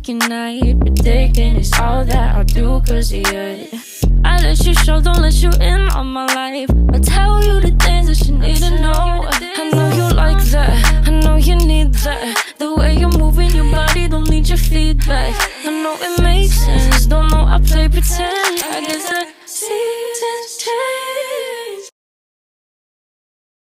freaking night. Predicting it's all that I'll do cause of you. I let you show, don't let you in on my life. I tell you the things that you need to know. I know you like that, I know you need that. The way you're moving your body, don't need your feedback. I know it makes sense, don't know I play pretend. I guess that